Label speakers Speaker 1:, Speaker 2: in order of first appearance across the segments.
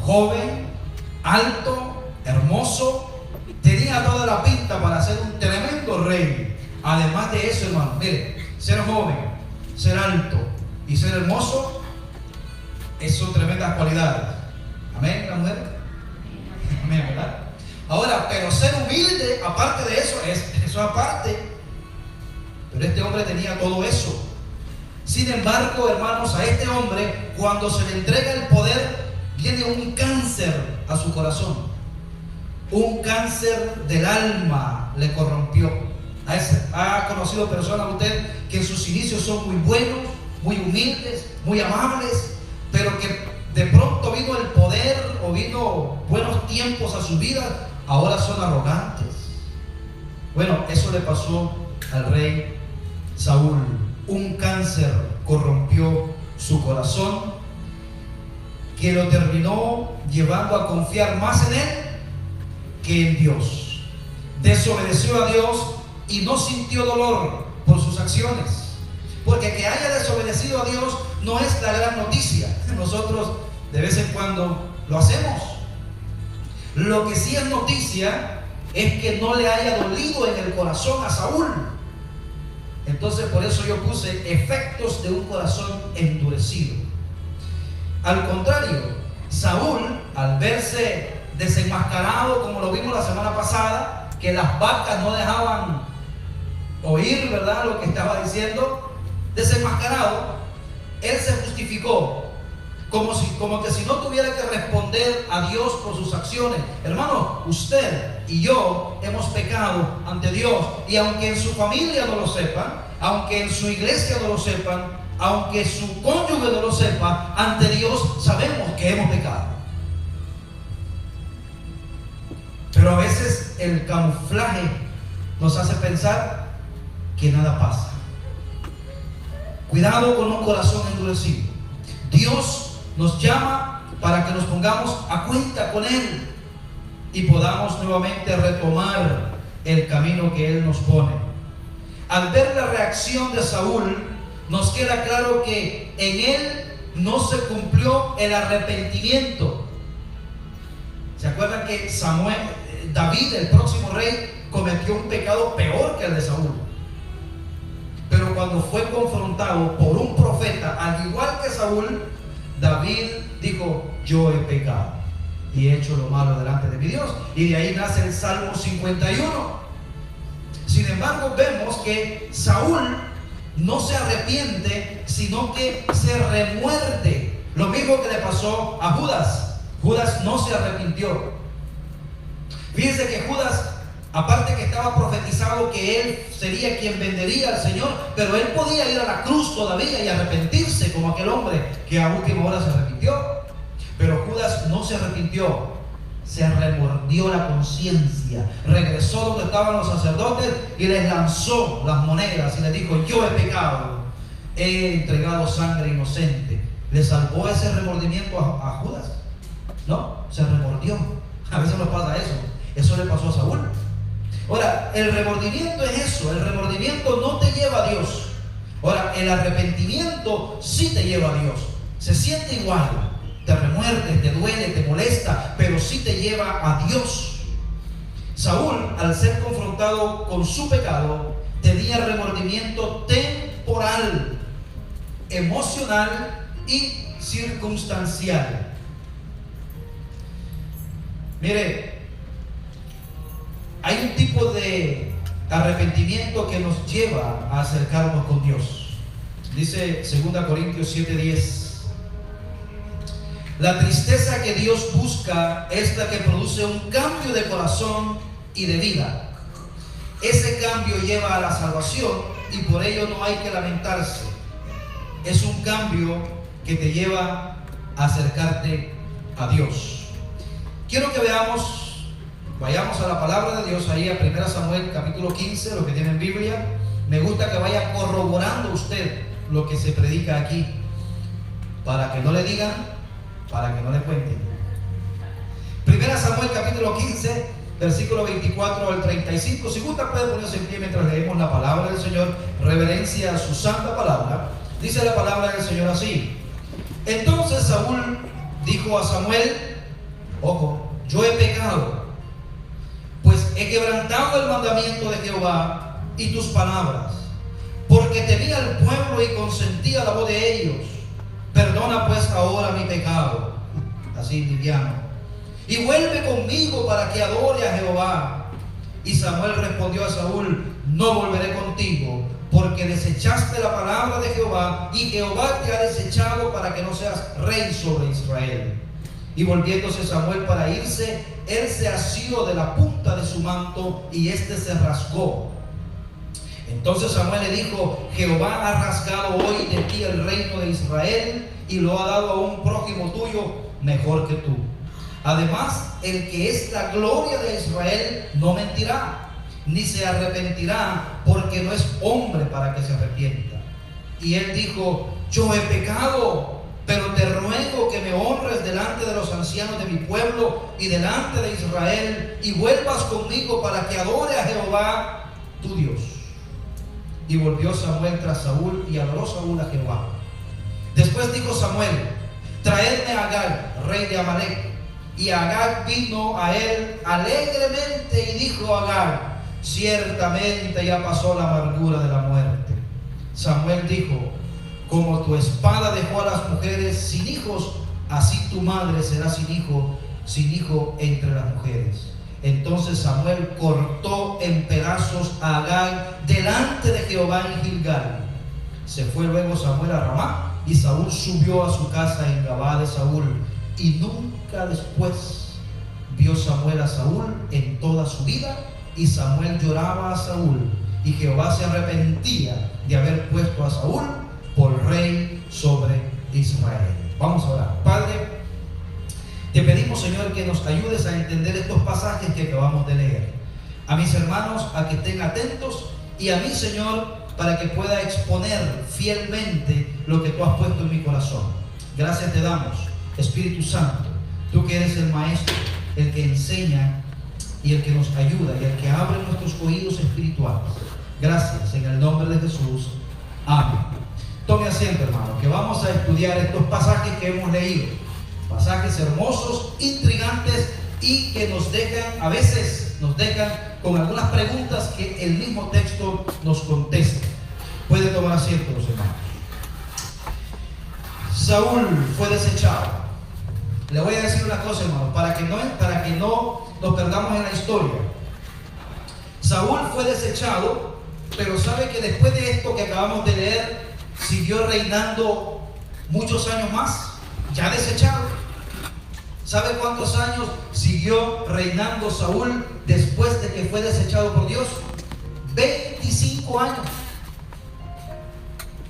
Speaker 1: joven, alto, hermoso, tenía toda la pinta para ser un tremendo rey. Además de eso, hermano, mire, ser joven, ser alto y ser hermoso, son tremendas cualidades. Amén, la mujer. Amén, ¿verdad? Ahora, pero ser humilde, aparte de eso, eso aparte. Pero este hombre tenía todo eso. Sin embargo, hermanos, a este hombre, cuando se le entrega el poder, viene un cáncer a su corazón. Un cáncer del alma le corrompió. Ha conocido personas usted que en sus inicios son muy buenos, muy humildes, muy amables, pero que de pronto vino el poder o vino buenos tiempos a su vida, ahora son arrogantes. Bueno, eso le pasó al rey Saúl. Un cáncer corrompió su corazón, que lo terminó llevando a confiar más en él que en Dios. Desobedeció a Dios y no sintió dolor por sus acciones, porque que haya desobedecido a Dios no es la gran noticia. Nosotros de vez en cuando lo hacemos. Lo que sí es noticia es que no le haya dolido en el corazón a Saúl. Entonces, por eso yo puse efectos de un corazón endurecido. Al contrario, Saúl, al verse desenmascarado, como lo vimos la semana pasada, que las vacas no dejaban oír, ¿verdad?, lo que estaba diciendo, desenmascarado, él se justificó, como que si no tuviera que responder a Dios por sus acciones. Hermano, usted y yo hemos pecado ante Dios, y aunque en su familia no lo sepan, aunque en su iglesia no lo sepan, aunque su cónyuge no lo sepa, ante Dios sabemos que hemos pecado. Pero a veces el camuflaje nos hace pensar que nada pasa. Cuidado con un corazón endurecido. Dios nos llama para que nos pongamos a cuenta con Él y podamos nuevamente retomar el camino que Él nos pone. Al ver la reacción de Saúl, nos queda claro que en él no se cumplió el arrepentimiento. ¿Se acuerdan que David, el próximo rey, cometió un pecado peor que el de Saúl? Pero cuando fue confrontado por un profeta, al igual que Saúl, David dijo: yo he pecado y he hecho lo malo delante de mi Dios. Y de ahí nace el Salmo 51. Sin embargo, vemos que Saúl no se arrepiente, sino que se remuerde. Lo mismo que le pasó a Judas. Judas no se arrepintió. Fíjense que Judas, aparte que estaba profetizado que él sería quien vendería al Señor, pero él podía ir a la cruz todavía y arrepentirse, como aquel hombre que a última hora se arrepintió. Pero Judas no se arrepintió. Se remordió la conciencia, regresó donde estaban los sacerdotes y les lanzó las monedas y les dijo: yo he pecado, he entregado sangre inocente. ¿Le salvó ese remordimiento a Judas? No, se remordió. A veces nos pasa eso. Eso le pasó a Saúl. Ahora, el remordimiento es eso. El remordimiento no te lleva a Dios. Ahora, el arrepentimiento sí te lleva a Dios. Se siente igual. Te remuerde, te duele, te molesta, pero sí te lleva a Dios. Saúl, al ser confrontado con su pecado, tenía remordimiento temporal, emocional y circunstancial. Mire, hay un tipo de arrepentimiento que nos lleva a acercarnos con Dios. Dice 2 Corintios 7:10. La tristeza que Dios busca es la que produce un cambio de corazón y de vida. Ese cambio lleva a la salvación y por ello no hay que lamentarse. Es un cambio que te lleva a acercarte a Dios. Quiero que vayamos a la palabra de Dios, ahí a 1 Samuel capítulo 15, los que tienen Biblia. Me gusta que vaya corroborando usted lo que se predica aquí, para que no le digan, para que no le cuenten. 1 Samuel capítulo 15, versículo 24 al 35. Si gusta puede ponerse en pie mientras leemos la palabra del Señor. Reverencia a su santa palabra. Dice la palabra del Señor así: entonces Saúl dijo a Samuel: Ojo, yo he pecado, pues he quebrantado el mandamiento de Jehová y tus palabras, porque temía al pueblo y consentía la voz de ellos. Perdona pues ahora mi pecado, así liviano, y vuelve conmigo para que adore a Jehová. Y Samuel respondió a Saúl: no volveré contigo, porque desechaste la palabra de Jehová, y Jehová te ha desechado para que no seas rey sobre Israel. Y volviéndose Samuel para irse, él se asió de la punta de su manto, y éste se rasgó. Entonces Samuel le dijo: Jehová ha rasgado hoy de ti el reino de Israel, y lo ha dado a un prójimo tuyo mejor que tú. Además, el que es la gloria de Israel no mentirá, ni se arrepentirá, porque no es hombre para que se arrepienta. Y él dijo: yo he pecado, pero te ruego que me honres delante de los ancianos de mi pueblo y delante de Israel, y vuelvas conmigo para que adore a Jehová tu Dios. Y volvió Samuel tras Saúl, y adoró Saúl a Jehová. Después dijo Samuel: traedme a Agag, rey de Amalec. Y Agag vino a él alegremente, y dijo a Agag: ciertamente ya pasó la amargura de la muerte. Samuel dijo: como tu espada dejó a las mujeres sin hijos, así tu madre será sin hijo entre las mujeres. Entonces Samuel cortó en pedazos a Agag delante de Jehová en Gilgal. Se fue luego Samuel a Ramá, y Saúl subió a su casa en Gabá de Saúl. Y nunca después vio Samuel a Saúl en toda su vida, y Samuel lloraba a Saúl, y Jehová se arrepentía de haber puesto a Saúl por rey sobre Israel. Vamos a orar. Padre, te pedimos, Señor, que nos ayudes a entender estos pasajes que acabamos de leer. A mis hermanos, a que estén atentos, y a mí, Señor, para que pueda exponer fielmente lo que tú has puesto en mi corazón. Gracias te damos, Espíritu Santo, tú que eres el Maestro, el que enseña y el que nos ayuda y el que abre nuestros oídos espirituales. Gracias, en el nombre de Jesús. Amén. Tome asiento, hermano, que vamos a estudiar estos pasajes que hemos leído. Pasajes hermosos, intrigantes, y que nos dejan, a veces nos dejan con algunas preguntas que el mismo texto nos contesta. Puede tomar asiento, los hermanos. Saúl fue desechado. Le voy a decir una cosa, hermano, para que no nos perdamos en la historia. Saúl fue desechado, pero sabe que después de esto que acabamos de leer, siguió reinando muchos años más, ya desechado. ¿Sabe cuántos años siguió reinando Saúl después de que fue desechado por Dios? 25 años.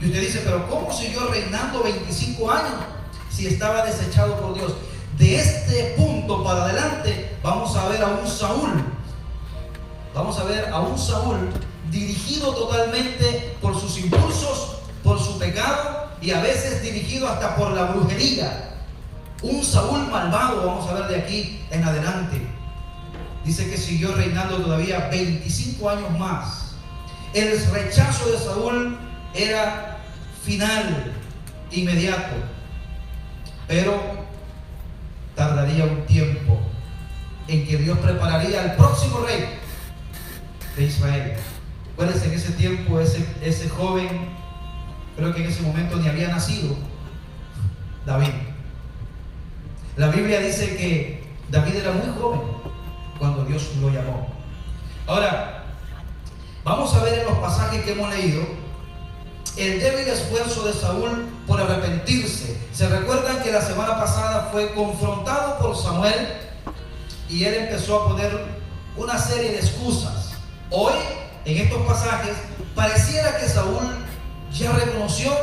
Speaker 1: Y usted dice: pero ¿cómo siguió reinando 25 años si estaba desechado por Dios? De este punto para adelante vamos a ver a un Saúl. Vamos a ver a un Saúl dirigido totalmente por sus impulsos, por su pecado, y a veces dirigido hasta por la brujería. Un Saúl malvado, vamos a ver de aquí en adelante. Dice que siguió reinando todavía 25 años más. El rechazo de Saúl era final, inmediato, pero tardaría un tiempo en que Dios prepararía al próximo rey de Israel. Acuérdense, en ese tiempo ese joven, creo que en ese momento ni había nacido, David. La Biblia dice que David era muy joven cuando Dios lo llamó. Ahora, vamos a ver en los pasajes que hemos leído el débil esfuerzo de Saúl por arrepentirse. Se recuerdan que la semana pasada fue confrontado por Samuel y él empezó a poner una serie de excusas. Hoy, en estos pasajes, pareciera que Saúl ya reconoció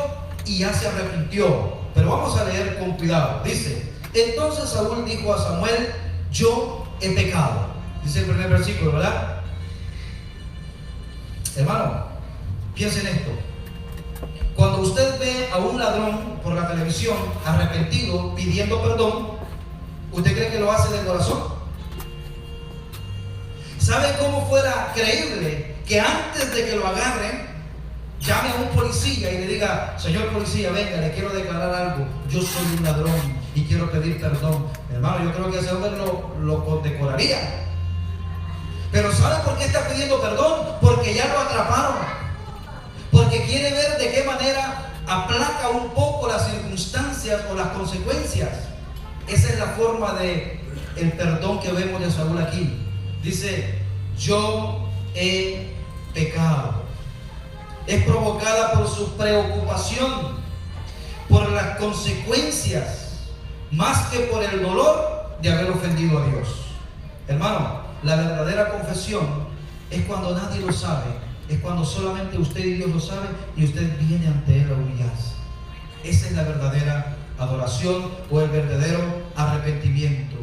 Speaker 1: y ya se arrepintió. Pero vamos a leer con cuidado. Dice: entonces Saúl dijo a Samuel: yo he pecado. Dice el primer versículo, ¿verdad? Hermano, piensen en esto. Cuando usted ve a un ladrón por la televisión arrepentido, pidiendo perdón, ¿usted cree que lo hace de corazón? ¿Sabe cómo fuera creíble que antes de que lo agarren, llame a un policía y le diga: señor policía, venga, le quiero declarar algo, yo soy un ladrón, y quiero pedir perdón. Hermano, yo creo que ese hombre lo condecoraría. Pero ¿sabe por qué está pidiendo perdón? Porque ya lo atraparon. Porque quiere ver de qué manera aplaca un poco las circunstancias o las consecuencias. Esa es la forma de el perdón que vemos de Saúl aquí. Dice, yo he pecado. Es provocada por su preocupación, por las consecuencias, más que por el dolor de haber ofendido a Dios. Hermano, la verdadera confesión es cuando nadie lo sabe, es cuando solamente usted y Dios lo saben y usted viene ante Él a humillarse. Esa es la verdadera adoración o el verdadero arrepentimiento.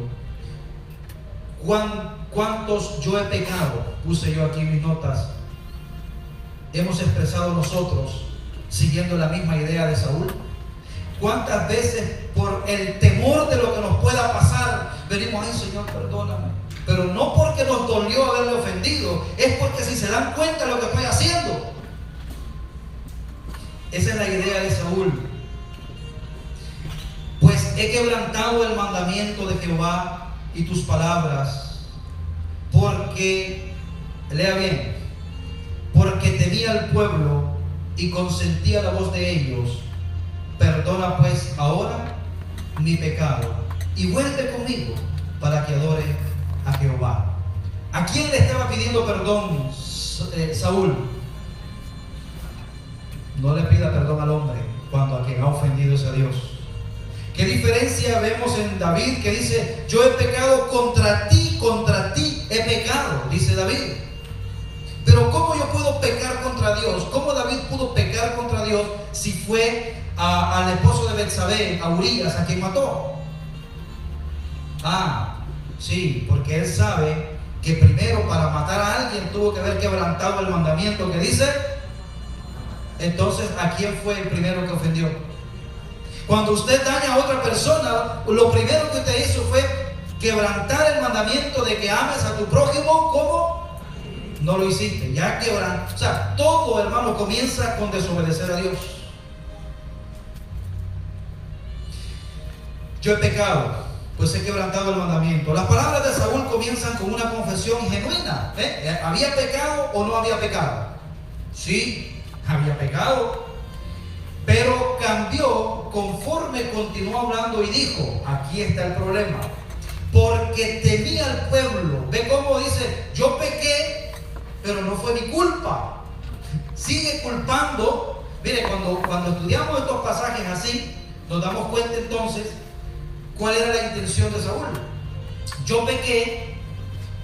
Speaker 1: ¿Cuántos yo he pecado? Puse yo aquí mis notas. Hemos expresado nosotros siguiendo la misma idea de Saúl. ¿Cuántas veces por el temor de lo que nos pueda pasar venimos, ay Señor, perdóname? Pero no porque nos dolió haberle ofendido, es porque si se dan cuenta de lo que estoy haciendo. Esa es la idea de Saúl. Pues he quebrantado el mandamiento de Jehová y tus palabras, porque, lea bien, porque temía al pueblo y consentía la voz de ellos. Perdona pues ahora mi pecado y vuelve conmigo para que adore a Jehová. ¿A quién le estaba pidiendo perdón Saúl? No le pida perdón al hombre cuando a quien ha ofendido es a Dios. ¿Qué diferencia vemos en David que dice, yo he pecado contra ti he pecado? Dice David. Pero ¿cómo yo puedo pecar contra Dios? ¿Cómo David pudo pecar contra Dios si fue al esposo de Betsabé, a Urías, a quien mató? Sí, porque él sabe que primero para matar a alguien tuvo que haber quebrantado el mandamiento que dice. Entonces, ¿a quién fue el primero que ofendió? Cuando usted daña a otra persona, lo primero que usted hizo fue quebrantar el mandamiento de que ames a tu prójimo. ¿Cómo? No lo hiciste, ya quebrantó. O sea, todo, hermano, comienza con desobedecer a Dios. Yo he pecado, pues he quebrantado el mandamiento. Las palabras de Saúl comienzan con una confesión genuina. ¿Había pecado o no había pecado? Sí, había pecado, pero cambió conforme continuó hablando y dijo, aquí está el problema, porque temía al pueblo. Ve cómo dice, yo pequé, pero no fue mi culpa. Sigue culpando. Mire, cuando estudiamos estos pasajes así, nos damos cuenta entonces cuál era la intención de Saúl. Yo pequé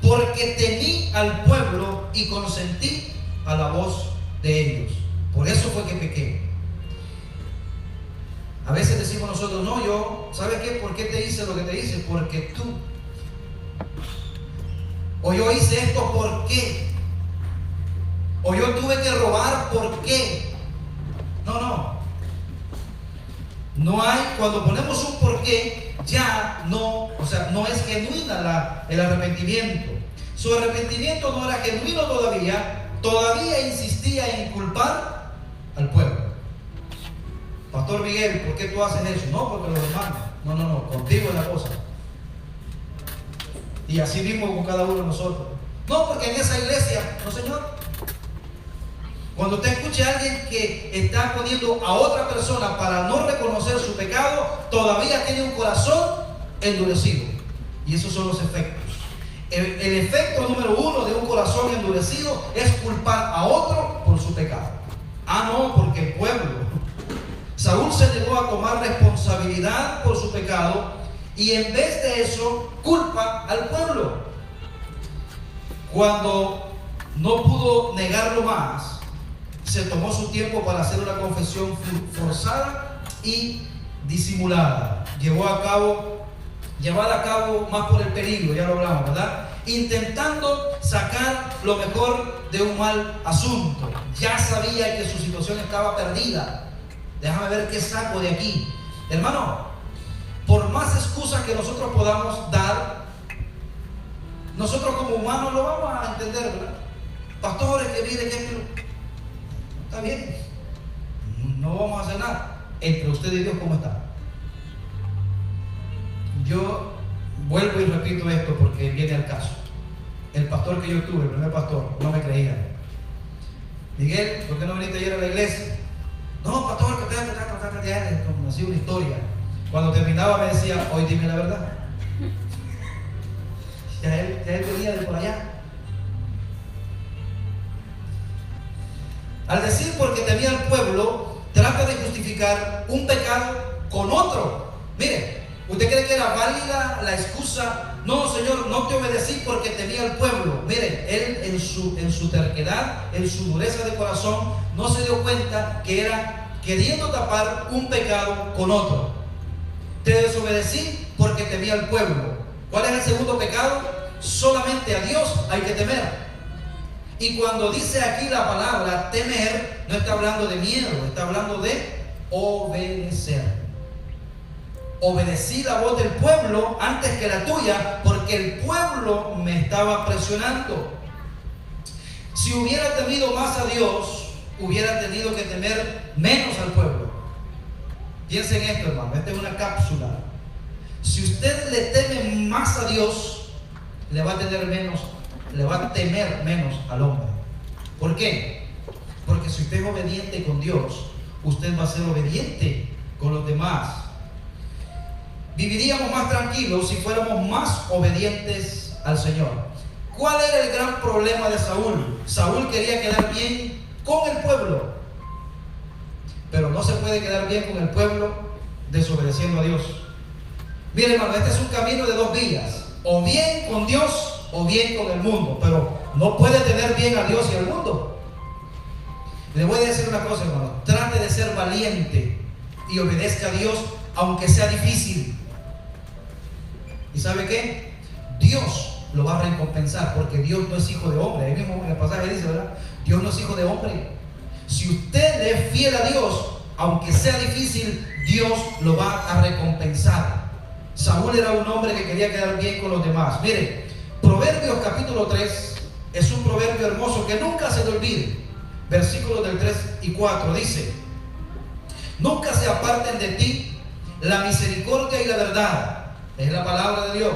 Speaker 1: porque temí al pueblo y consentí a la voz de ellos. Por eso fue que pequé. A veces decimos nosotros, no, yo, ¿sabes qué? ¿Por qué te hice lo que te hice? Porque tú. O yo hice esto, ¿por qué? O yo tuve que robar, ¿por qué? No hay, cuando ponemos un por qué, ya no, o sea, no es genuina el arrepentimiento. Su arrepentimiento no era genuino todavía insistía en culpar al pueblo. Pastor Miguel, ¿por qué tú haces eso? No, porque los hermanos. No, contigo es la cosa. Y así mismo con cada uno de nosotros. No, porque en esa iglesia, no señor. Cuando usted escuche a alguien que está poniendo a otra persona para no reconocer su pecado, todavía tiene un corazón endurecido. Y esos son los efectos. El efecto número uno de un corazón endurecido es culpar a otro por su pecado. No, porque el pueblo. Saúl se negó a tomar responsabilidad por su pecado y en vez de eso culpa al pueblo. Cuando no pudo negarlo más, se tomó su tiempo para hacer una confesión forzada y disimulada. Llevada a cabo más por el peligro, ya lo hablamos, ¿verdad? Intentando sacar lo mejor de un mal asunto. Ya sabía que su situación estaba perdida. Déjame ver qué saco de aquí. Hermano, por más excusas que nosotros podamos dar, nosotros como humanos lo vamos a entender, ¿verdad? Pastores que viven, está bien, no vamos a hacer nada. Entre usted y Dios, ¿cómo está? Yo vuelvo y repito esto porque viene al caso. El pastor que yo tuve, el primer pastor, no me creía. Miguel, ¿por qué no viniste ayer a la iglesia? No, pastor, que como así una historia. Cuando terminaba me decía, hoy dime la verdad. Ya él venía de por allá. Al decir porque temía al pueblo, trata de justificar un pecado con otro. Mire, ¿usted cree que era válida la excusa? No, Señor, no te obedecí porque temía al pueblo. Mire, él en su terquedad, en su dureza de corazón, no se dio cuenta que era queriendo tapar un pecado con otro. Te desobedecí porque temía al pueblo. ¿Cuál es el segundo pecado? Solamente a Dios hay que temer. Y cuando dice aquí la palabra temer, no está hablando de miedo, está hablando de obedecer. Obedecí la voz del pueblo antes que la tuya, porque el pueblo me estaba presionando. Si hubiera temido más a Dios, hubiera tenido que temer menos al pueblo. Piensen en esto, hermano, esta es una cápsula. Si usted le teme más a Dios, le va a temer menos al hombre. ¿Por qué? Porque si usted es obediente con Dios, usted va a ser obediente con los demás. Viviríamos más tranquilos si fuéramos más obedientes al Señor. ¿Cuál era el gran problema de Saúl? Saúl quería quedar bien con el pueblo, pero no se puede quedar bien con el pueblo desobedeciendo a Dios. Mire, hermano, este es un camino de dos vías: o bien con Dios o bien con el mundo, pero no puede tener bien a Dios y al mundo. Le voy a decir una cosa, hermano: trate de ser valiente y obedezca a Dios aunque sea difícil. ¿Y sabe qué? Dios lo va a recompensar, porque Dios no es hijo de hombre. Ahí mismo en el pasaje dice, ¿verdad? Dios no es hijo de hombre. Si usted le es fiel a Dios, aunque sea difícil, Dios lo va a recompensar. Saúl era un hombre que quería quedar bien con los demás. Mire, Proverbios capítulo 3 es un proverbio hermoso que nunca se le olvide. Versículos del 3 y 4 dice: nunca se aparten de ti la misericordia y la verdad. Es la palabra de Dios.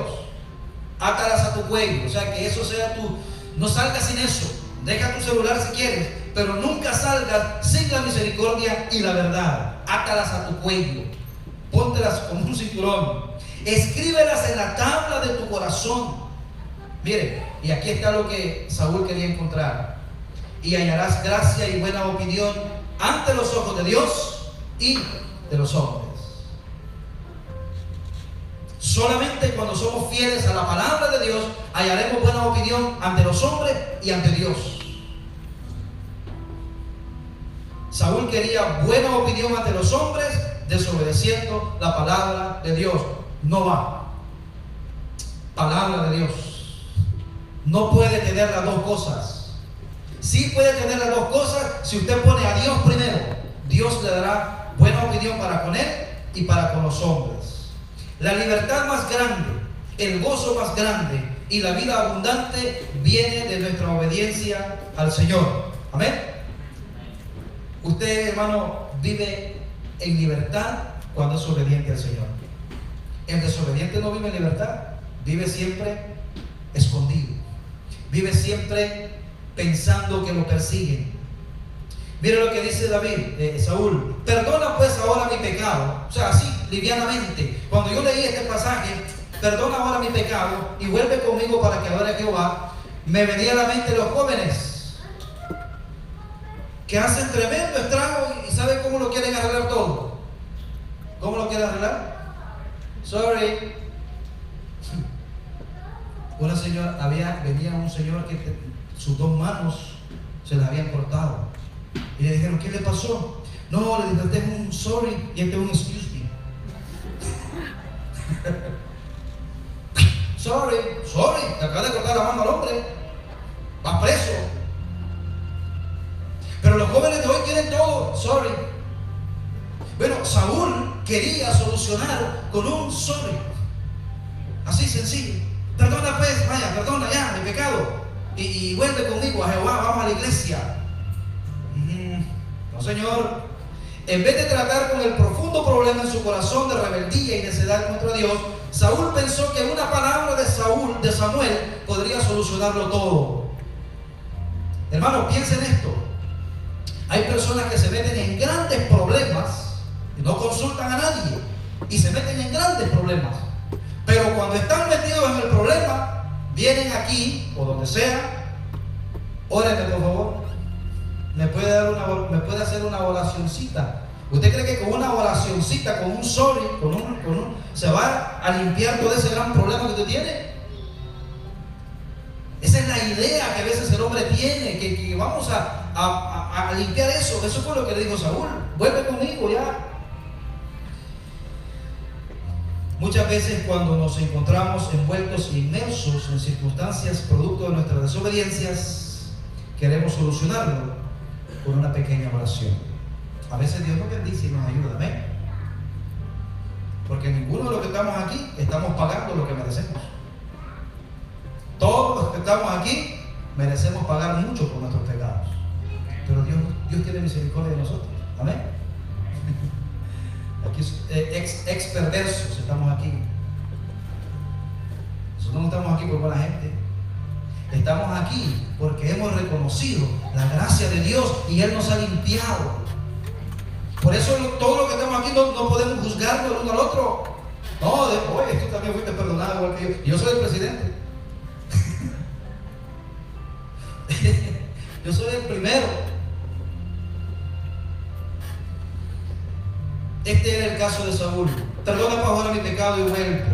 Speaker 1: Átalas a tu cuello, o sea, que eso sea tu... No salgas sin eso. Deja tu celular si quieres, pero nunca salgas sin la misericordia y la verdad. Átalas a tu cuello, póntelas como un cinturón, escríbelas en la tabla de tu corazón. Mire, y aquí está lo que Saúl quería encontrar: y hallarás gracia y buena opinión ante los ojos de Dios y de los hombres. Solamente cuando somos fieles a la palabra de Dios hallaremos buena opinión ante los hombres y ante Dios. Saúl quería buena opinión ante los hombres, desobedeciendo la palabra de Dios. No va. Palabra de Dios. No puede tener las dos cosas. Sí puede tener las dos cosas si usted pone a Dios primero. Dios le dará buena opinión para con él y para con los hombres. La libertad más grande, el gozo más grande y la vida abundante viene de nuestra obediencia al Señor. Amén. Usted, hermano, vive en libertad cuando es obediente al Señor. El desobediente no vive en libertad, vive siempre escondido, vive siempre pensando que lo persiguen. Mire lo que dice Saúl: perdona pues ahora mi pecado. O sea, así, livianamente. Cuando yo leí este pasaje, perdona ahora mi pecado y vuelve conmigo para que adore a Jehová, me venía a la mente los jóvenes que hacen tremendo estrago y ¿saben cómo lo quieren arreglar todo? ¿Cómo lo quieren arreglar? Sorry. Una señora, venía un señor que sus dos manos se las habían cortado. Y le dijeron: ¿qué le pasó? No, le dijo: este es un sorry y este es un excuse me. sorry, te acabas de cortar la mano al hombre, vas preso. Pero los jóvenes de hoy quieren todo, sorry. Bueno, Saúl quería solucionar con un sorry, así sencillo. Perdona pues, vaya, perdona ya mi pecado y vuelve conmigo a Jehová, vamos a la iglesia. No, Señor. En vez de tratar con el profundo problema en su corazón de rebeldía y necedad contra Dios, Saúl pensó que una palabra de Samuel podría solucionarlo todo. Hermano, piensen esto. Hay personas que se meten en grandes problemas y no consultan a nadie y se meten en grandes problemas. Pero cuando están metidos en el problema, vienen aquí o donde sea. Óreme, por favor. ¿Me puede hacer una oracioncita? ¿Usted cree que con una oracioncita, con un sorry, se va a limpiar todo ese gran problema que usted tiene? Esa es la idea que a veces el hombre tiene, que vamos a limpiar eso. Eso fue lo que le dijo Saúl. Vuelve conmigo ya. Muchas veces cuando nos encontramos envueltos e inmersos en circunstancias producto de nuestras desobediencias, queremos solucionarlo con una pequeña oración. A veces Dios nos bendice y nos ayuda, amén. Porque ninguno de los que estamos aquí estamos pagando lo que merecemos. Todos los que estamos aquí merecemos pagar mucho por nuestros pecados. Pero Dios tiene misericordia de nosotros, amén. Aquí ex perversos estamos aquí. Nosotros no estamos aquí por buena gente. Estamos aquí porque hemos reconocido la gracia de Dios y Él nos ha limpiado. Por eso todo lo que estamos aquí no podemos juzgarlo el uno al otro. No, oye, tú también fuiste perdonado igual que yo. Yo soy el presidente. Yo soy el primero. Este era el caso de Saúl. Perdona por ahora mi pecado y vuelve.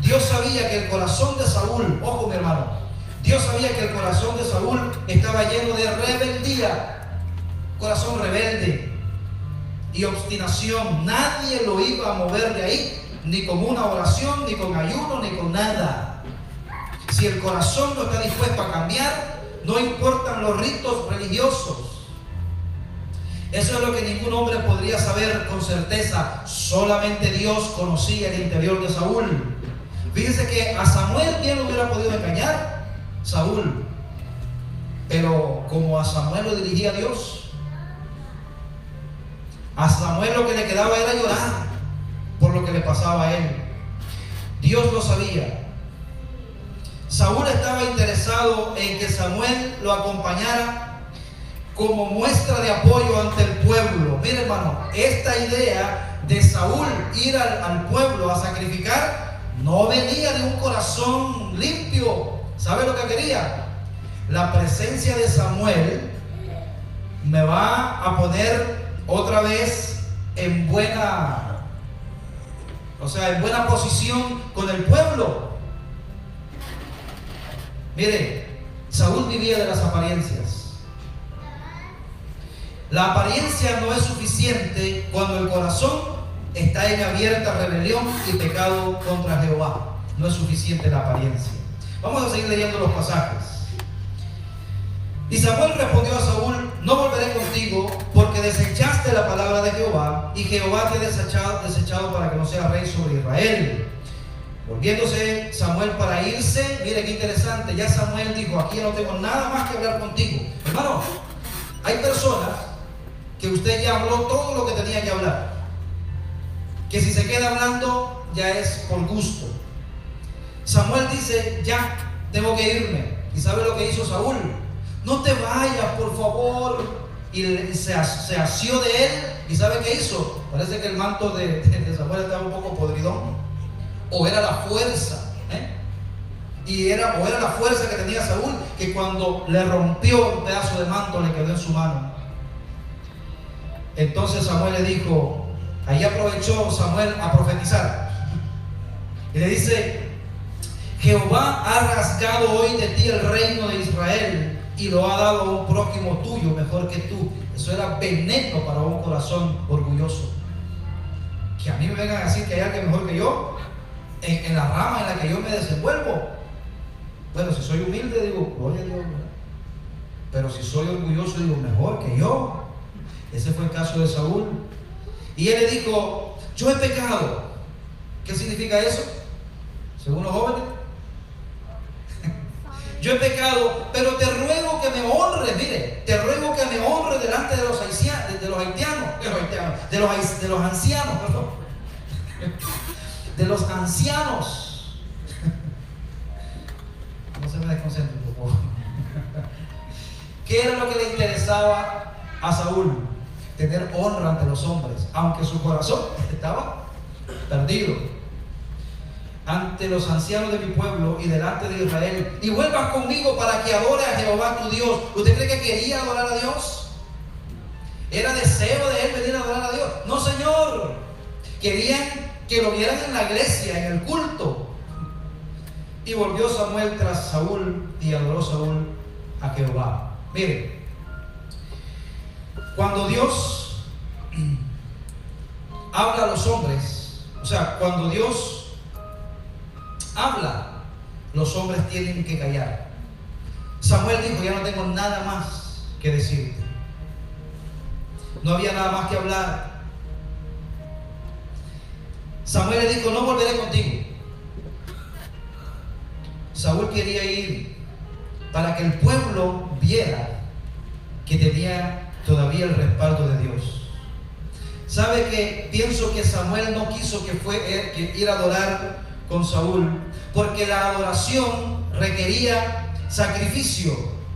Speaker 1: Dios sabía que el corazón de Saúl, ojo mi hermano, Dios sabía que el corazón de Saúl estaba lleno de rebeldía, corazón rebelde y obstinación. Nadie lo iba a mover de ahí, ni con una oración, ni con ayuno, ni con nada. Si el corazón no está dispuesto a cambiar, no importan los ritos religiosos. Eso es lo que ningún hombre podría saber con certeza. Solamente Dios conocía el interior de Saúl. Fíjense que a Samuel, ¿quién lo hubiera podido engañar? Saúl. Pero como a Samuel lo dirigía Dios, a Samuel lo que le quedaba era llorar por lo que le pasaba a él. Dios lo sabía. Saúl estaba interesado en que Samuel lo acompañara como muestra de apoyo ante el pueblo. Mire, hermano, esta idea de Saúl ir al pueblo a sacrificar no venía de un corazón limpio. ¿Sabe lo que quería? La presencia de Samuel me va a poner otra vez en buena posición con el pueblo. Mire, Saúl vivía de las apariencias. La apariencia no es suficiente cuando el corazón está en abierta rebelión y pecado contra Jehová. No es suficiente la apariencia. Vamos a seguir leyendo los pasajes. Y Samuel respondió a Saúl: no volveré contigo, porque desechaste la palabra de Jehová, y Jehová te ha desechado para que no seas rey sobre Israel. Volviéndose Samuel para irse, mire qué interesante, ya Samuel dijo: aquí no tengo nada más que hablar contigo. Hermano, hay personas que usted ya habló todo lo que tenía que hablar, que si se queda hablando ya es por gusto. Samuel dice: ya tengo que irme. ¿Y sabe lo que hizo Saúl? No te vayas, por favor. Y se asió de él. ¿Y sabe qué hizo? Parece que el manto de Samuel estaba un poco podridón. O era la fuerza, o era la fuerza que tenía Saúl, que cuando le rompió un pedazo de manto le quedó en su mano. Entonces Samuel le dijo, ahí aprovechó Samuel a profetizar. Y le dice: Jehová ha rasgado hoy de ti el reino de Israel y lo ha dado a un prójimo tuyo mejor que tú. Eso era veneno para un corazón orgulloso. Que a mí me vengan a decir que hay alguien mejor que yo en la rama en la que yo me desenvuelvo. Bueno, si soy humilde digo, gloria a Dios, ¿verdad? Pero si soy orgulloso digo, mejor que yo. Ese fue el caso de Saúl. Y él le dijo: yo he pecado. ¿Qué significa eso? Según los jóvenes, yo he pecado, pero te ruego que me honres. Mire, te ruego que me honres delante de los ancianos, de los ancianos. concentren, por favor. ¿Qué era lo que le interesaba a Saúl? Tener honra ante los hombres, aunque su corazón estaba perdido. Ante los ancianos de mi pueblo y delante de Israel, y vuelvas conmigo para que adore a Jehová tu Dios. ¿Usted cree que quería adorar a Dios? ¿Era deseo de él venir a adorar a Dios? No, Señor. Querían que lo vieran en la iglesia, en el culto. Y volvió Samuel tras Saúl y adoró Saúl a Jehová. Mire, cuando Dios habla a los hombres, o sea, cuando Dios habla, los hombres tienen que callar. Samuel dijo: ya no tengo nada más que decirte. No había nada más que hablar. Samuel le dijo: no volveré contigo. Saúl quería ir para que el pueblo viera que tenía todavía el respaldo de Dios. ¿Sabe que pienso que Samuel no quiso que ir a adorar con Saúl? Porque la adoración requería sacrificio,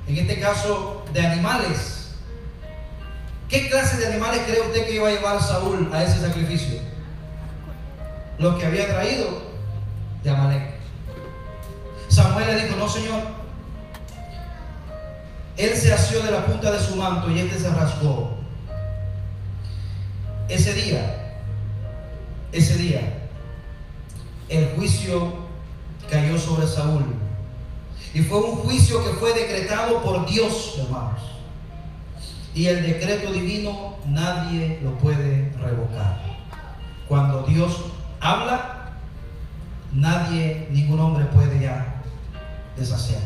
Speaker 1: en este caso de animales. ¿Qué clase de animales cree usted que iba a llevar Saúl a ese sacrificio? Los que había traído de Amalek. Samuel le dijo: no, Señor. Él se asió de la punta de su manto y este se rasgó. Ese día, el juicio cayó sobre Saúl. Y fue un juicio que fue decretado por Dios, hermanos. Y el decreto divino nadie lo puede revocar. Cuando Dios habla, ningún hombre puede ya deshacer.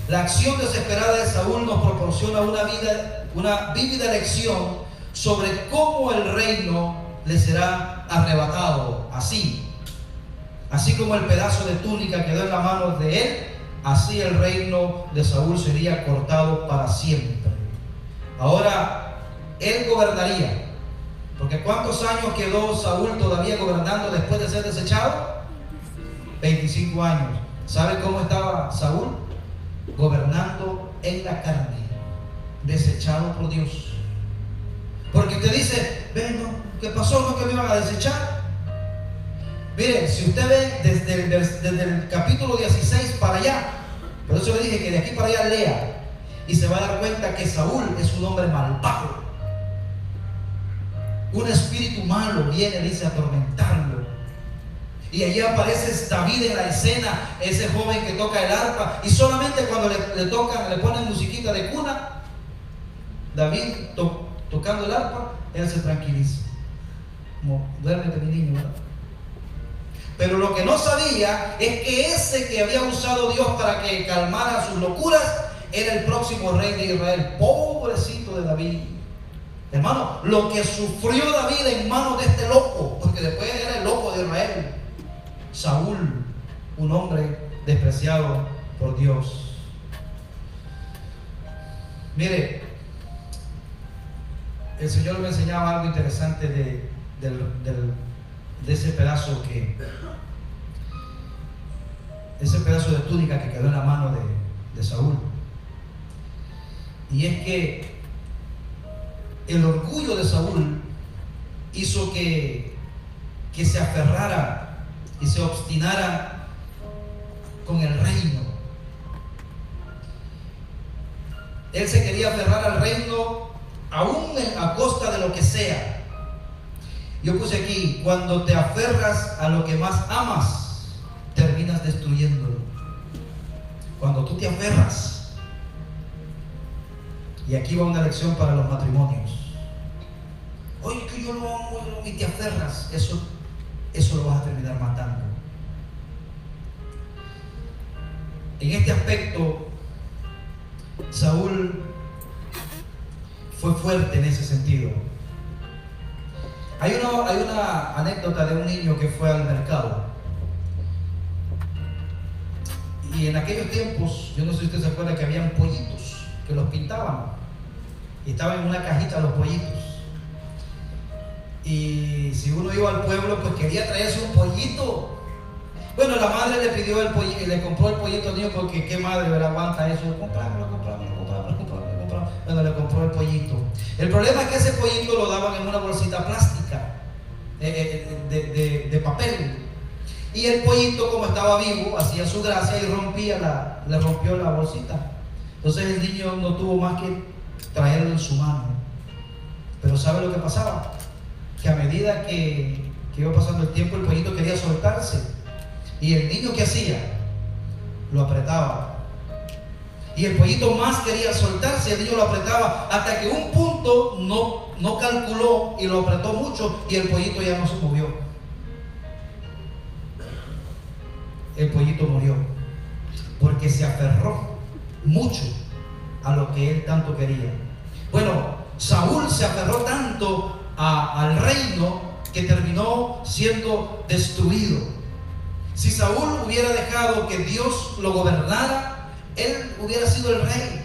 Speaker 1: La acción desesperada de Saúl nos proporciona una vívida lección sobre cómo el reino le será arrebatado. Así como el pedazo de túnica quedó en la mano de él, así el reino de Saúl sería cortado para siempre. Ahora, él gobernaría. Porque ¿cuántos años quedó Saúl todavía gobernando después de ser desechado? 25 años. ¿Sabe cómo estaba Saúl? Gobernando en la carne, desechado por Dios. Porque usted dice: ven, no, ¿qué pasó? ¿No que me iban a desechar? Miren, si usted ve desde el capítulo 16 para allá, por eso le dije que de aquí para allá lea, y se va a dar cuenta que Saúl es un hombre malvado. Un espíritu malo viene, dice, a atormentarlo. Y allí aparece David en la escena, ese joven que toca el arpa, y solamente cuando le ponen musiquita de cuna, David tocando el arpa, él se tranquiliza. Como: duérmete, mi niño, ¿verdad? Pero lo que no sabía es que ese que había usado Dios para que calmara sus locuras era el próximo rey de Israel. Pobrecito de David. Hermano, lo que sufrió David en manos de este loco, porque después era el loco de Israel. Saúl, un hombre despreciado por Dios. Mire, el Señor me enseñaba algo interesante de ese pedazo de túnica que quedó en la mano de Saúl. Y es que el orgullo de Saúl hizo que se aferrara y se obstinara con el reino. Él se quería aferrar al reino aún a costa de lo que sea. Yo puse aquí: cuando te aferras a lo que más amas, terminas destruyéndolo. Cuando tú te aferras. Y aquí va una lección para los matrimonios. Oye, que yo lo amo y te aferras, eso lo vas a terminar matando. En este aspecto, Saúl fue fuerte en ese sentido. Hay una anécdota de un niño que fue al mercado. Y en aquellos tiempos, yo no sé si usted se acuerda que habían pollitos que los pintaban. Y estaban en una cajita los pollitos. Y si uno iba al pueblo, pues quería traerse un pollito. Bueno, la madre le pidió el pollito y le compró el pollito al niño porque qué madre le aguanta eso. Comprámelo. Bueno, le compró el pollito. El problema es que ese pollito lo daban en una bolsita plástica de papel. Y el pollito, como estaba vivo, hacía su gracia y le rompió la bolsita. Entonces el niño no tuvo más que traerlo en su mano. Pero ¿sabe lo que pasaba? Que a medida que iba pasando el tiempo, el pollito quería soltarse. Y el niño, ¿qué hacía? Lo apretaba. Y el pollito más quería soltarse, el niño lo apretaba, hasta que un punto no calculó y lo apretó mucho y el pollito ya no se movió. El pollito murió porque se aferró mucho a lo que él tanto quería. Bueno, Saúl se aferró tanto al reino que terminó siendo destruido. Si Saúl hubiera dejado que Dios lo gobernara, él hubiera sido el rey.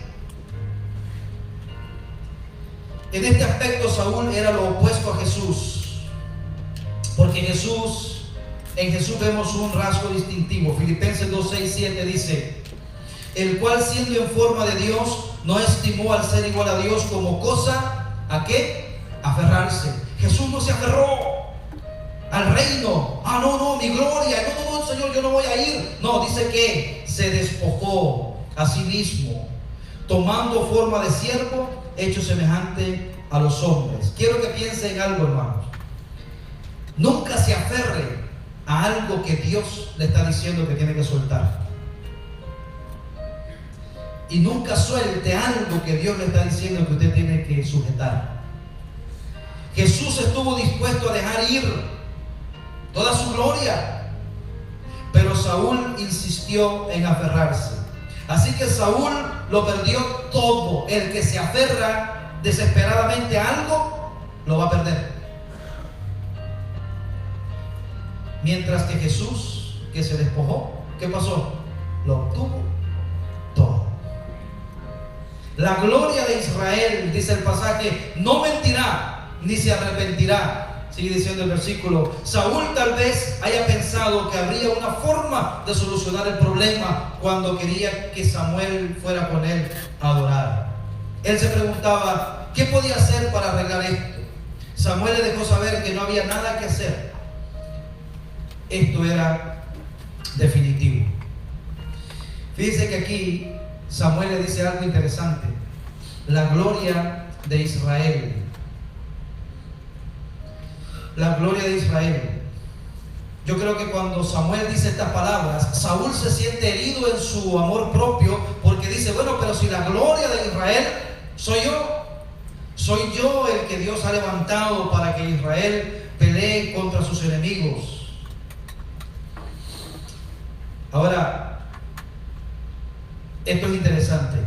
Speaker 1: En este aspecto Saúl era lo opuesto a Jesús, porque en Jesús vemos un rasgo distintivo. Filipenses 2, 6, 7 dice: el cual siendo en forma de Dios, no estimó al ser igual a Dios como cosa ¿a qué? Aferrarse. Jesús no se aferró al reino. No, mi gloria, no, Señor, yo no voy a ir. No, dice que se despojó a sí mismo, tomando forma de siervo, hecho semejante a los hombres. Quiero que piensen en algo, hermanos. Nunca se aferre a algo que Dios le está diciendo que tiene que soltar. Y nunca suelte algo que Dios le está diciendo que usted tiene que sujetar. Jesús estuvo dispuesto a dejar ir toda su gloria, pero Saúl insistió en aferrarse. Así que Saúl lo perdió todo. El que se aferra desesperadamente a algo, lo va a perder. Mientras que Jesús, que se despojó, ¿qué pasó? Lo obtuvo todo. La gloria de Israel, dice el pasaje, no mentirá ni se arrepentirá. Sigue diciendo el versículo. Saúl tal vez haya pensado que habría una forma de solucionar el problema cuando quería que Samuel fuera con él a adorar. Él se preguntaba, ¿qué podía hacer para arreglar esto? Samuel le dejó saber que no había nada que hacer. Esto era definitivo. Fíjense que aquí Samuel le dice algo interesante. La gloria de Israel. La gloria de Israel. Yo creo que cuando Samuel dice estas palabras, Saúl se siente herido en su amor propio, porque dice, bueno, pero si la gloria de Israel soy yo el que Dios ha levantado para que Israel pelee contra sus enemigos. Ahora, esto es interesante.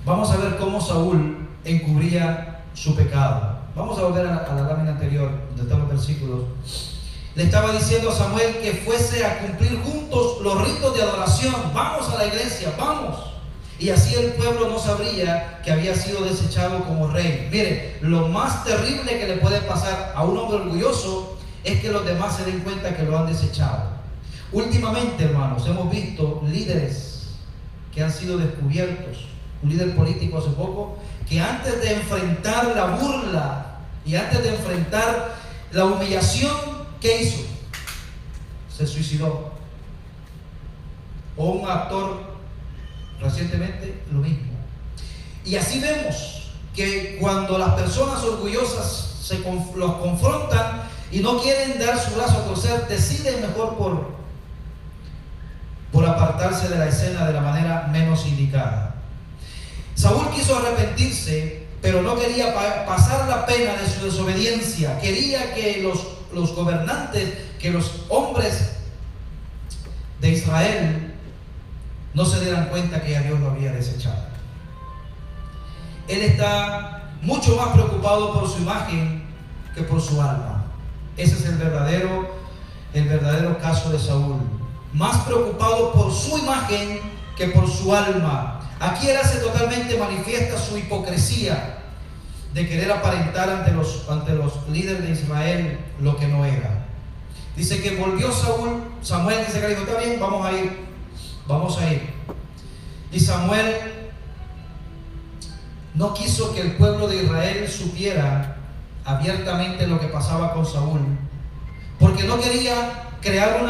Speaker 1: Vamos a ver cómo Saúl encubría su pecado. Vamos a volver a la lámina anterior, donde están los versículos. Le estaba diciendo a Samuel que fuese a cumplir juntos los ritos de adoración. Vamos a la iglesia, vamos. Y así el pueblo no sabría que había sido desechado como rey. Mire, lo más terrible que le puede pasar a un hombre orgulloso es que los demás se den cuenta que lo han desechado. Últimamente, hermanos, hemos visto líderes que han sido descubiertos. Un líder político hace poco, que antes de enfrentar la burla y antes de enfrentar la humillación, ¿qué hizo? Se suicidó. O un actor recientemente lo mismo. Y así vemos que cuando las personas orgullosas los confrontan y no quieren dar su brazo a torcer, deciden mejor por apartarse de la escena de la manera menos indicada. Saúl quiso arrepentirse, pero no quería pasar la pena de su desobediencia. Quería que los gobernantes, que los hombres de Israel no se dieran cuenta que ya Dios lo había desechado. Él está mucho más preocupado por su imagen que por su alma. Ese es el verdadero caso de Saúl. Más preocupado por su imagen que por su alma. Aquí él hace totalmente manifiesta su hipocresía de querer aparentar ante los líderes de Israel lo que no era. Dice que volvió Saúl Samuel dice que dijo, está bien, vamos a ir. Y Samuel no quiso que el pueblo de Israel supiera abiertamente lo que pasaba con Saúl, porque no quería crear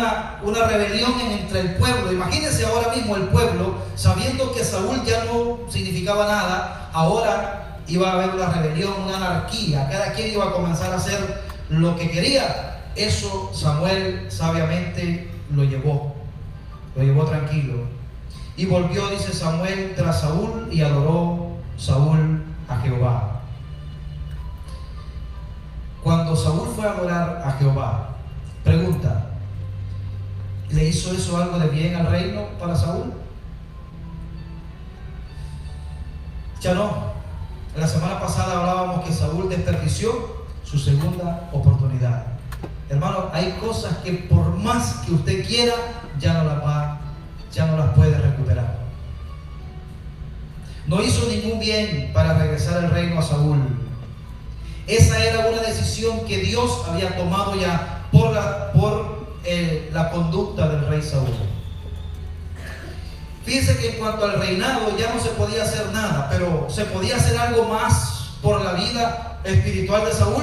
Speaker 1: una rebelión entre el pueblo. Imagínense ahora mismo el pueblo, sabiendo que Saúl ya no significaba nada, ahora iba a haber una rebelión, una anarquía, cada quien iba a comenzar a hacer lo que quería. Eso Samuel sabiamente lo llevó tranquilo. Y volvió, dice Samuel, tras Saúl, y adoró Saúl a Jehová. Cuando Saúl fue a adorar a Jehová, pregunta, ¿le hizo eso algo de bien al reino para Saúl? Ya no. La semana pasada hablábamos que Saúl desperdició su segunda oportunidad. Hermano, hay cosas que por más que usted quiera, ya no las puede recuperar. No hizo ningún bien para regresar el reino a Saúl. Esa era una decisión que Dios había tomado ya por la conducta del rey Saúl. Fíjense que en cuanto al reinado ya no se podía hacer nada, pero se podía hacer algo más por la vida espiritual de Saúl.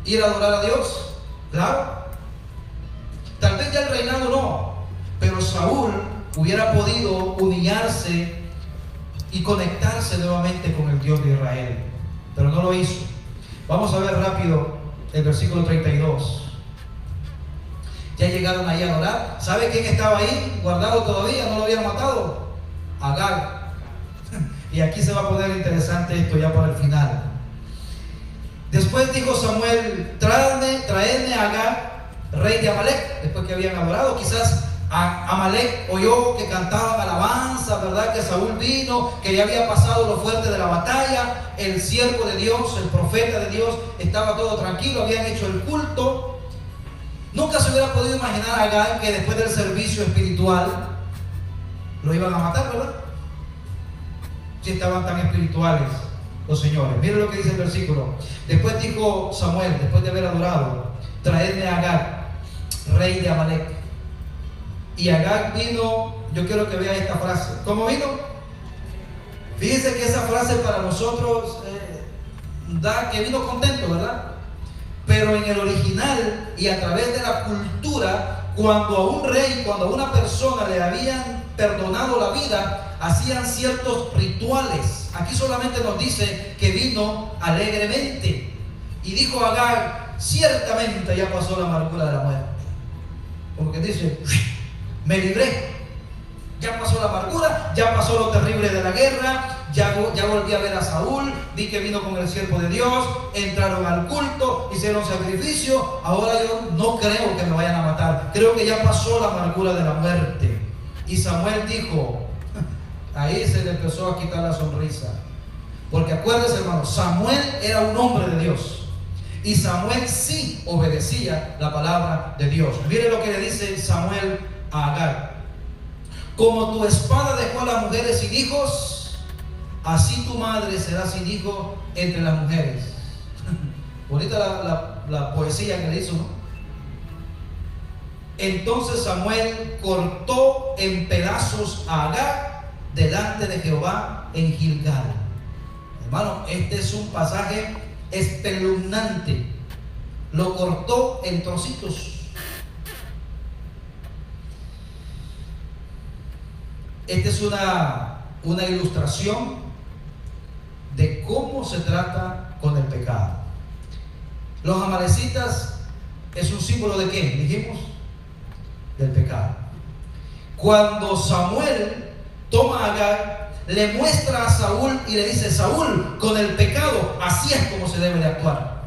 Speaker 1: Ir a adorar a Dios, claro. Tal vez ya el reinado no, pero Saúl hubiera podido humillarse y conectarse nuevamente con el Dios de Israel, pero no lo hizo. Vamos a ver rápido el versículo 32. Ya llegaron ahí a adorar. ¿Sabe quién estaba ahí guardado todavía? ¿No lo habían matado? Agag. Y aquí se va a poner interesante esto ya por el final. Después dijo Samuel, traedme a Agag, rey de Amalek, después que habían adorado. Quizás Amalek oyó que cantaban alabanza, ¿verdad? Que Saúl vino, que ya había pasado lo fuerte de la batalla, el siervo de Dios, el profeta de Dios, estaba todo tranquilo, habían hecho el culto. Nunca se hubiera podido imaginar a Agag que después del servicio espiritual lo iban a matar, ¿verdad? Si estaban tan espirituales los señores. Miren lo que dice el versículo. Después dijo Samuel, después de haber adorado, traedme a Agag, rey de Amalek. Y Agag vino, yo quiero que vea esta frase. ¿Cómo vino? Fíjense que esa frase para nosotros da que vino contento, ¿verdad? Pero en el original y a través de la cultura, cuando a un rey, cuando a una persona le habían perdonado la vida, hacían ciertos rituales. Aquí solamente nos dice que vino alegremente. Y dijo Agag, ciertamente ya pasó la amargura de la muerte. Como que dice, me libré. Ya pasó la amargura, ya pasó lo terrible de la guerra, ya volví a ver a Saúl, vi que vino con el siervo de Dios, entraron al culto, hicieron sacrificio, ahora yo no creo que me vayan a matar, creo que ya pasó la amargura de la muerte. Y Samuel dijo, ahí se le empezó a quitar la sonrisa, porque acuérdense, hermano, Samuel era un hombre de Dios, y Samuel sí obedecía la palabra de Dios. Mire lo que le dice Samuel a Agag. Como tu espada dejó a las mujeres sin hijos, así tu madre será sin hijo entre las mujeres. Bonita la poesía que le hizo, ¿no? Entonces Samuel cortó en pedazos a Agag delante de Jehová en Gilgal. Hermano, este es un pasaje espeluznante. Lo cortó en trocitos. Esta es una ilustración de cómo se trata con el pecado. Los amalecitas es un símbolo de ¿qué? Dijimos, del pecado. Cuando Samuel toma a Agag, le muestra a Saúl y le dice, Saúl, con el pecado, así es como se debe de actuar.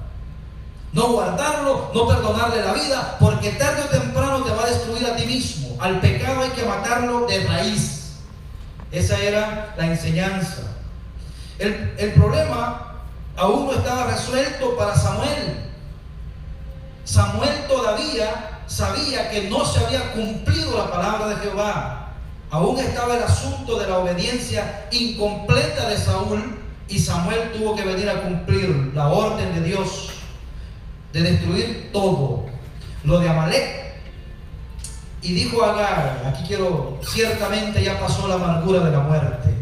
Speaker 1: No guardarlo, no perdonarle la vida, porque tarde o temprano te va a destruir a ti mismo. Al pecado hay que matarlo de raíz. Esa era la enseñanza. El problema aún no estaba resuelto para Samuel. Samuel todavía sabía que no se había cumplido la palabra de Jehová. Aún estaba el asunto de la obediencia incompleta de Saúl, y Samuel tuvo que venir a cumplir la orden de Dios de destruir todo. Lo de Amalek Y dijo Agar, aquí ciertamente ya pasó la amargura de la muerte.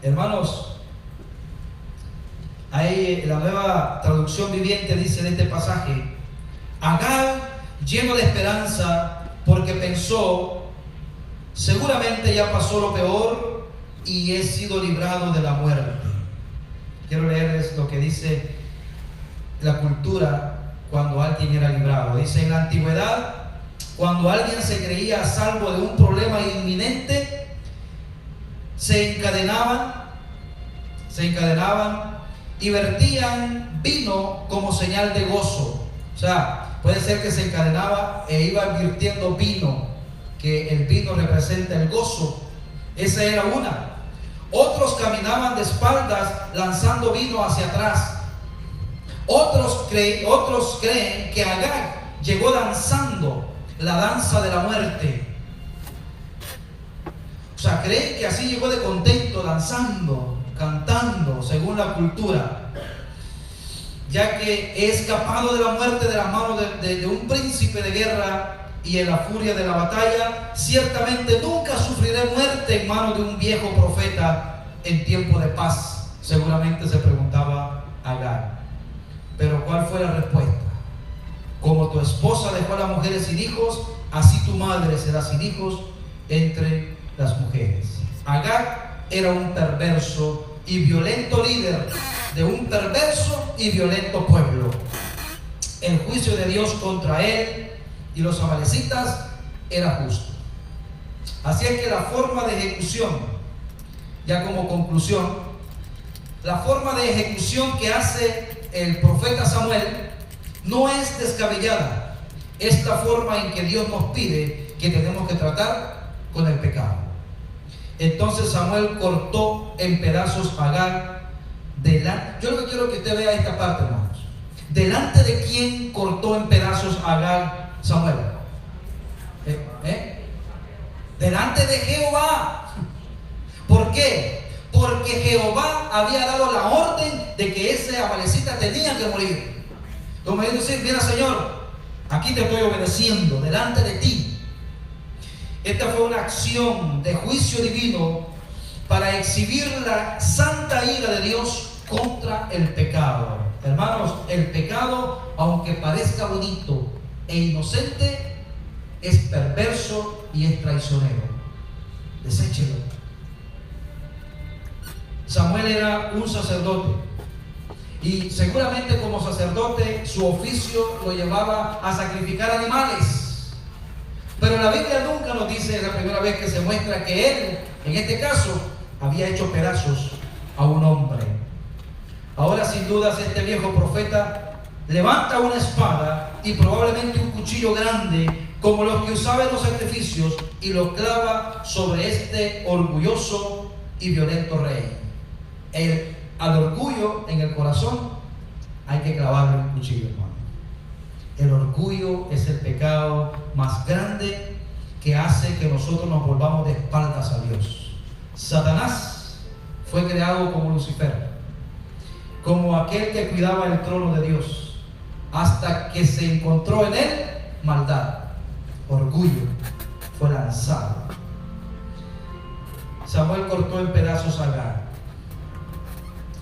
Speaker 1: Hermanos, ahí la Nueva Traducción Viviente dice de este pasaje: Agar, lleno de esperanza, porque pensó, seguramente ya pasó lo peor y he sido librado de la muerte. Quiero leerles lo que dice la cultura cuando alguien era librado. Dice: en la antigüedad, cuando alguien se creía a salvo de un problema inminente, se encadenaban y vertían vino como señal de gozo. O sea, puede ser que se encadenaba e iba virtiendo vino, que el vino representa el gozo. Esa era una. Otros caminaban de espaldas lanzando vino hacia atrás. Otros creen que Agar llegó danzando la danza de la muerte. O sea, creen que así llegó de contento, danzando, cantando, según la cultura, ya que he escapado de la muerte de las manos de un príncipe de guerra y en la furia de la batalla. Ciertamente nunca sufriré muerte en manos de un viejo profeta en tiempo de paz. Seguramente se preguntaba Agar. Pero ¿cuál fue la respuesta? Como tu esposa dejó a las mujeres sin hijos, así tu madre será sin hijos entre las mujeres. Agar era un perverso y violento líder de un perverso y violento pueblo. El juicio de Dios contra él y los amalecitas era justo. Así es que la forma de ejecución, ya como conclusión, la forma de ejecución que hace el profeta Samuel no es descabellada. Es la forma en que Dios nos pide que tenemos que tratar con el pecado. Entonces Samuel cortó en pedazos a Agar delante. Yo lo que quiero que usted vea esta parte, hermanos. ¿Delante de quién cortó en pedazos a Agar Samuel? Delante de Jehová. ¿Por qué? Porque Jehová había dado la orden de que ese amalecita tenía que morir. Como decir: mira, Señor, aquí te estoy obedeciendo delante de ti. Esta fue una acción de juicio divino para exhibir la santa ira de Dios contra el pecado. Hermanos, el pecado, aunque parezca bonito e inocente, es perverso y es traicionero. Deséchelo. Samuel era un sacerdote y seguramente como sacerdote su oficio lo llevaba a sacrificar animales, pero la Biblia nunca nos dice, es la primera vez que se muestra que él, en este caso, había hecho pedazos a un hombre. Ahora, sin dudas, este viejo profeta levanta una espada y probablemente un cuchillo grande como los que usaba en los sacrificios y lo clava sobre este orgulloso y violento rey. Al orgullo en el corazón hay que clavarle un cuchillo, hermano. El orgullo es el pecado más grande que hace que nosotros nos volvamos de espaldas a Dios. Satanás fue creado como Lucifer, como aquel que cuidaba el trono de Dios, hasta que se encontró en él maldad. Orgullo fue lanzado. Samuel cortó en pedazos a Agar.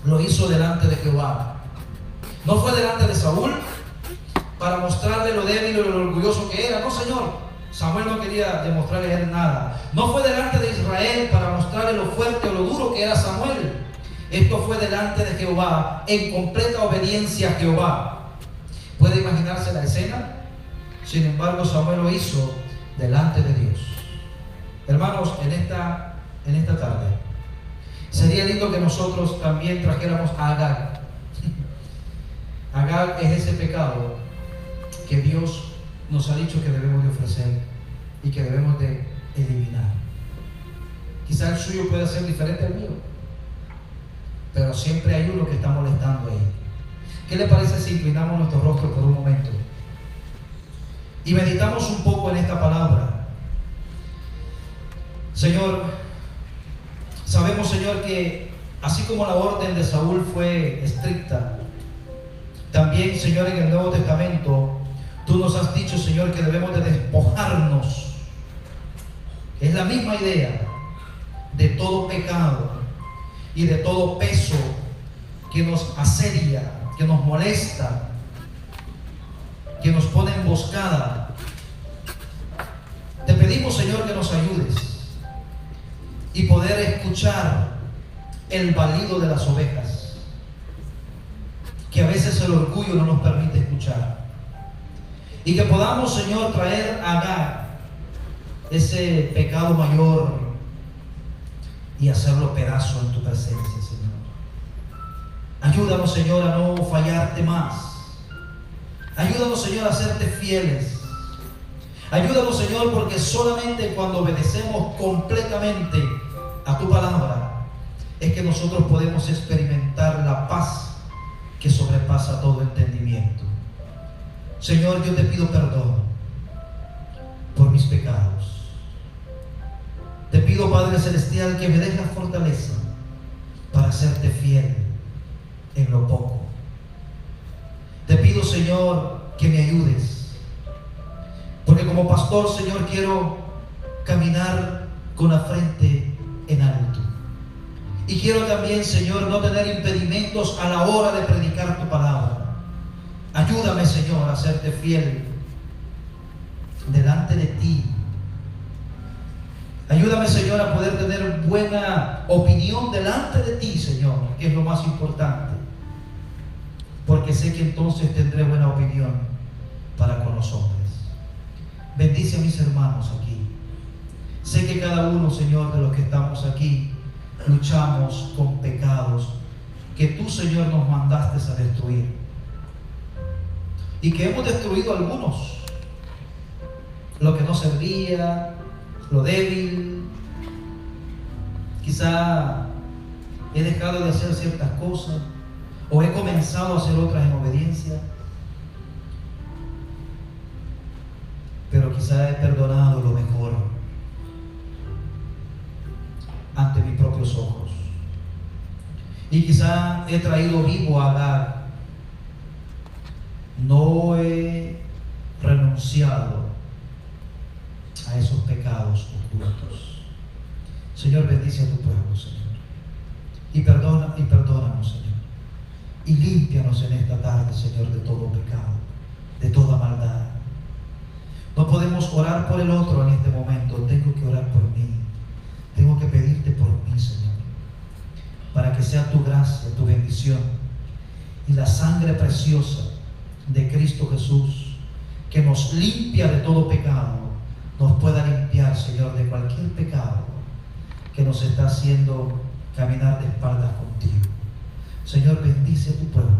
Speaker 1: Lo hizo delante de Jehová. No fue delante de Saúl para mostrarle lo débil o lo orgulloso que era. No, Señor. Samuel no quería demostrarle a él nada. No fue delante de Israel para mostrarle lo fuerte o lo duro que era Samuel. Esto fue delante de Jehová, en completa obediencia a Jehová. ¿Puede imaginarse la escena? Sin embargo, Samuel lo hizo delante de Dios. Hermanos, en esta tarde, sería lindo que nosotros también trajéramos a Agar. Agar es ese pecado que Dios nos ha dicho que debemos de ofrecer y que debemos de eliminar. Quizá el suyo pueda ser diferente al mío, pero siempre hay uno que está molestando ahí. ¿Qué le parece si inclinamos nuestro rostro por un momento y meditamos un poco en esta palabra? Señor, sabemos, Señor, que así como la orden de Saúl fue estricta, también, Señor, en el Nuevo Testamento Tú nos has dicho, Señor, que debemos de despojarnos. Es la misma idea de todo pecado y de todo peso que nos asedia, que nos molesta, que nos pone emboscada. Te pedimos, Señor, que nos ayudes y poder escuchar el balido de las ovejas, que a veces el orgullo no nos permite escuchar. Y que podamos, Señor, traer a Agar ese pecado mayor y hacerlo pedazo en tu presencia, Señor. Ayúdanos, Señor, a no fallarte más. Ayúdanos, Señor, a serte fieles. Ayúdanos, Señor, porque solamente cuando obedecemos completamente a tu palabra es que nosotros podemos experimentar la paz que sobrepasa todo entendimiento. Señor, yo te pido perdón por mis pecados. Te pido, Padre Celestial, que me des la fortaleza para serte fiel en lo poco. Te pido, Señor, que me ayudes, porque como pastor, Señor, quiero caminar con la frente en alto. Y quiero también, Señor, no tener impedimentos a la hora de predicar tu palabra. Ayúdame, Señor, a serte fiel delante de ti. Ayúdame, Señor, a poder tener buena opinión delante de ti, Señor, que es lo más importante. Porque sé que entonces tendré buena opinión para con los hombres. Bendice a mis hermanos aquí. Sé que cada uno, Señor, de los que estamos aquí, luchamos con pecados que tú, Señor, nos mandaste a destruir. Y que hemos destruido algunos. Lo que no servía, lo débil. Quizá he dejado de hacer ciertas cosas, o he comenzado a hacer otras en obediencia, pero quizá he perdonado lo mejor ante mis propios ojos, y quizá he traído vivo a Agar. No he renunciado a esos pecados ocultos. Señor, bendice a tu pueblo, Señor, y perdónanos, Señor, y límpianos en esta tarde, Señor, de todo pecado, de toda maldad. No podemos orar por el otro en este momento. Tengo que orar por mí. Tengo que pedirte por mí, Señor, para que sea tu gracia, tu bendición y la sangre preciosa de Cristo Jesús, que nos limpia de todo pecado, nos pueda limpiar, Señor, de cualquier pecado que nos está haciendo caminar de espaldas contigo. Señor, bendice a tu pueblo.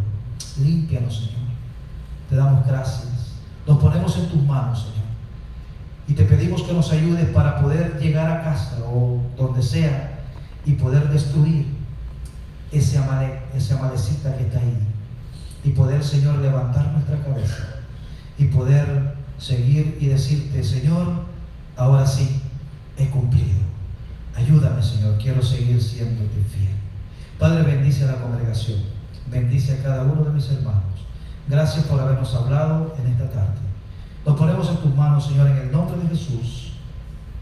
Speaker 1: Límpianos, Señor. Te damos gracias. Nos ponemos en tus manos, Señor, y te pedimos que nos ayudes para poder llegar a casa o donde sea y poder destruir ese amalecita que está ahí, y poder, Señor, levantar nuestra cabeza y poder seguir y decirte: Señor, ahora sí he cumplido. Ayúdame, Señor, quiero seguir siéndote fiel. Padre, bendice a la congregación, bendice a cada uno de mis hermanos. Gracias por habernos hablado en esta tarde. Nos ponemos en tus manos, Señor, en el nombre de Jesús.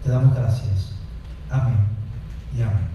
Speaker 1: Te damos gracias. Amén y amén.